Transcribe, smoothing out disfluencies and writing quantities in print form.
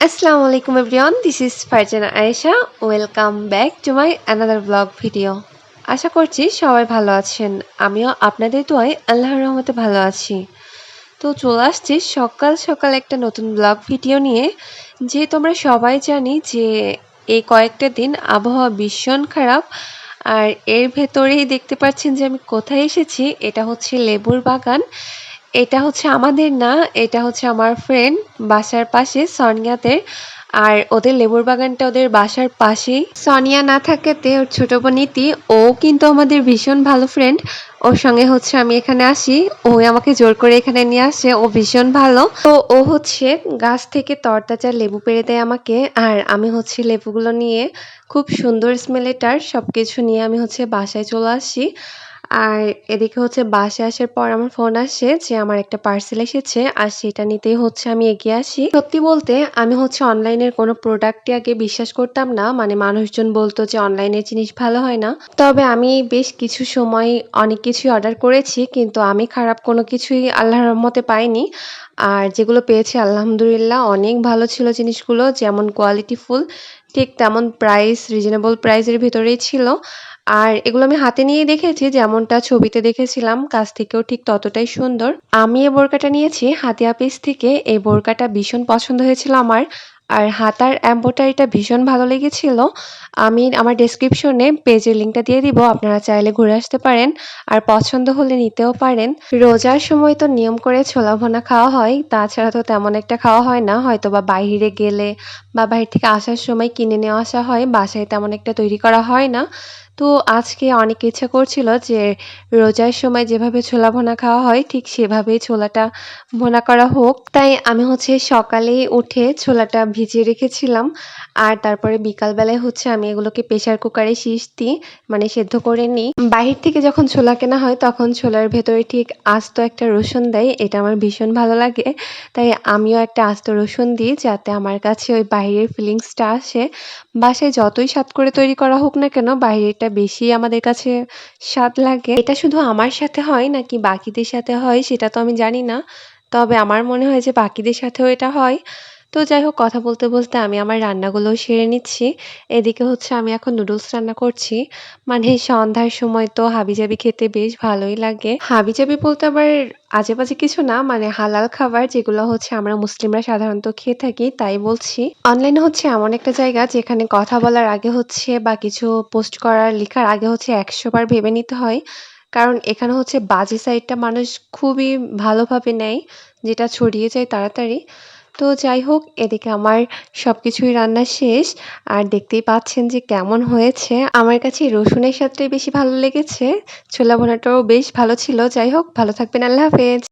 Assalamu alaikum everyone. This is Farjana Aisha. Welcome back to my another vlog video. আশা করছি সবাই ভালো আছেন। আমিও আপনাদের দোয়ায় আল্লাহর রহমতে ভালো আছি। তো চলে আসছি সকাল সকাল একটা নতুন ব্লগ ভিডিও নিয়ে। যেহেতু আমরা সবাই জানি যে এই কয়েকটা দিন আবহাওয়া ভীষণ খারাপ। আর এর ভেতরেই দেখতে পাচ্ছেন যে আমি কোথায় এসেছি। এটা হচ্ছে লেবুর বাগান। এটা হচ্ছে আমাদের না, এটা হচ্ছে আমার ফ্রেন্ড বাসার পাশে সোনিয়াদের। আর ওদের লেবুর বাগানটা ওদের বাসার পাশেই। সোনিয়া না থাকাতে ওর ছোট বোন ইতি, ও কিন্তু আমাদের ভীষণ ভালো ফ্রেন্ড। ওর সঙ্গে হচ্ছে আমি এখানে আসি, ও আমাকে জোর করে এখানে নিয়ে আসে। ও ভীষণ ভালো। তো ও হচ্ছে গাছ থেকে তরতাজা লেবু পেড়ে দেয় আমাকে, আর আমি হচ্ছে লেবুগুলো নিয়ে খুব সুন্দর স্মেল এটার, সবকিছু নিয়ে আমি হচ্ছে বাসায় চলে আসি। আর এদিকে হচ্ছে বাসায় আসার পর আমার ফোন আসে যে আমার একটা পার্সেল এসেছে, আর সেটা নিতেই হচ্ছে আমি এগিয়ে আসি। সত্যি বলতে আমি হচ্ছে অনলাইনের কোনো প্রোডাক্টই আগে বিশ্বাস করতাম না, মানে মানুষজন বলতো যে অনলাইনের জিনিস ভালো হয় না। তবে আমি বেশ কিছু সময় অনেক কিছুই অর্ডার করেছি, কিন্তু আমি খারাপ কোনো কিছুই আল্লাহর রহমতে পাইনি। আর যেগুলো পেয়েছি আলহামদুলিল্লাহ অনেক ভালো ছিল জিনিসগুলো, যেমন কোয়ালিটি ফুল, ঠিক তেমন প্রাইস রিজনেবল প্রাইসের ভিতরেই ছিল। আর এগুলো আমি হাতে নিয়ে দেখেছি, যেমনটা ছবিতে দেখেছিলাম কাছ থেকেও ঠিক ততটাই সুন্দর। আমি এই বোরকাটা নিয়েছি হাতিয়া পেজ থেকে। এই বোরকাটা ভীষণ পছন্দ হয়েছিল আমার, আর হাতার এমব্রয়ডারিটা ভীষণ ভালো লেগেছিল। আমি আমার ডেসক্রিপশনে পেজের লিঙ্কটা দিয়ে দিব, আপনারা চাইলে ঘুরে আসতে পারেন, আর পছন্দ হলে নিতেও পারেন। রোজার সময় তো নিয়ম করে ছোলা ভুনা খাওয়া হয়, তাছাড়া তো তেমন একটা খাওয়া হয় না, হয়তো বা বাইরে গেলে বা বাইরে থেকে আসার সময় কিনে নিয়ে আসা হয়, বাসায় তেমন একটা তৈরি করা হয় না। তো আজকে অনেক ইচ্ছা করছিল যে রোজার সময় যেভাবে ছোলা ভুনা খাওয়া হয় ঠিক সেভাবেই ছোলাটা ভুনা করা হোক। তাই আমি হচ্ছে সকালেই উঠে ছোলাটা ভিজিয়ে রেখেছিলাম, আর তারপরে বিকালবেলায় হচ্ছে আমি এগুলোকে প্রেসার কুকারে দিই, মানে সেদ্ধ করে নিই। বাহির থেকে যখন ছোলা কেনা হয় তখন ছোলার ভেতরে ঠিক আস্ত একটা রসুন দেয়, এটা আমার ভীষণ ভালো লাগে। তাই আমিও একটা আস্ত রসুন দিই, যাতে আমার কাছে ওই বাইরের ফিলিংসটা আসে। বাসায় যতই স্বাদ করে তৈরি করা হোক না কেন, বাইরেরটা বেশি আমাদের কাছে স্বাদ লাগে। এটা শুধু আমার সাথে হয় নাকি বাকিদের সাথে হয় সেটা তো আমি জানি না, তবে আমার মনে হয় যে বাকিদের সাথেও এটা হয়। তো যাই হোক, কথা বলতে বলতে আমি আমার রান্নাগুলোও সেরে নিচ্ছি। এদিকে হচ্ছে আমি এখন নুডলস রান্না করছি। মানে সন্ধ্যার সময় তো হাবিজাবি খেতে বেশ ভালোই লাগে। হাবিজাবি বলতে আবার আজে বাজে কিছু না, মানে হালাল খাবার যেগুলো হচ্ছে আমরা মুসলিমরা সাধারণত খেয়ে থাকি তাই বলছি। অনলাইনে হচ্ছে এমন একটা জায়গা যেখানে কথা বলার আগে হচ্ছে বা কিছু পোস্ট করার লেখার আগে হচ্ছে ১০০ বার ভেবে নিতে হয়। কারণ এখানে হচ্ছে বাজে সাইডটা মানুষ খুবই ভালোভাবে নেয়, যেটা ছড়িয়ে যায় তাড়াতাড়ি। তো যাই হোক, এদিকে আমার সবকিছুই রান্না শেষ, আর দেখতেই পাচ্ছেন যে কেমন হয়েছে। আমার কাছে রসুনের স্বাদটাই বেশি ভালো লেগেছে। ছোলা ভুনাটাও বেশ ভালো ছিল। যাই হোক, ভালো থাকবেন। আল্লাহ হাফেজ।